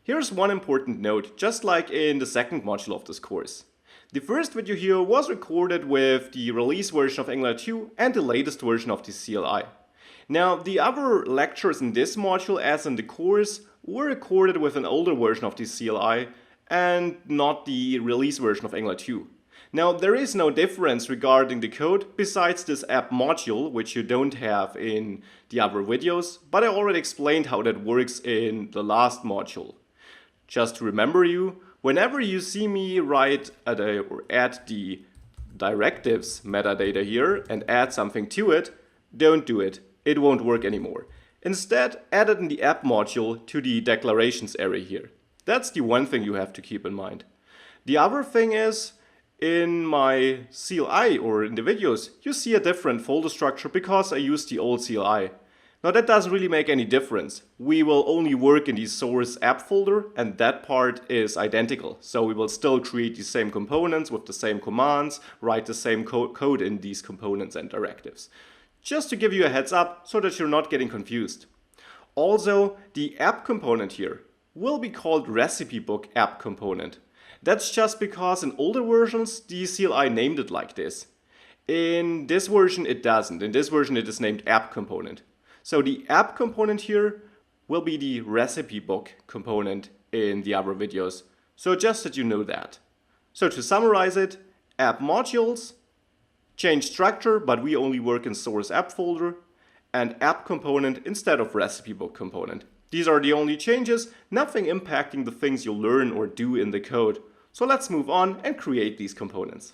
Here's one important note, just like in the second module of this course. The first video here was recorded with the release version of Angular 2 and the latest version of the CLI. Now, the other lectures in this module, as in the course, were recorded with an older version of the CLI and not the release version of Angular 2. Now, there is no difference regarding the code besides this app module, which you don't have in the other videos, but I already explained how that works in the last module. Just to remember you, whenever you see me write or add the directives metadata here and add something to it, don't do it. It won't work anymore. Instead, add it in the app module to the declarations area here. That's the one thing you have to keep in mind. The other thing is, in my CLI or in the videos, you see a different folder structure because I used the old CLI. Now that doesn't really make any difference. We will only work in the source app folder and that part is identical. So we will still create the same components with the same commands, write the same code in these components and directives. Just to give you a heads up so that you're not getting confused. Also, the app component here will be called recipe book app component. That's just because in older versions the CLI named it like this. In this version it doesn't. In this version it is named app component. So the app component here will be the recipe book component in the other videos. So just that you know that. So to summarize it, app modules, change structure, but we only work in source app folder, and app component instead of recipe book component. These are the only changes, nothing impacting the things you'll learn or do in the code. So let's move on and create these components.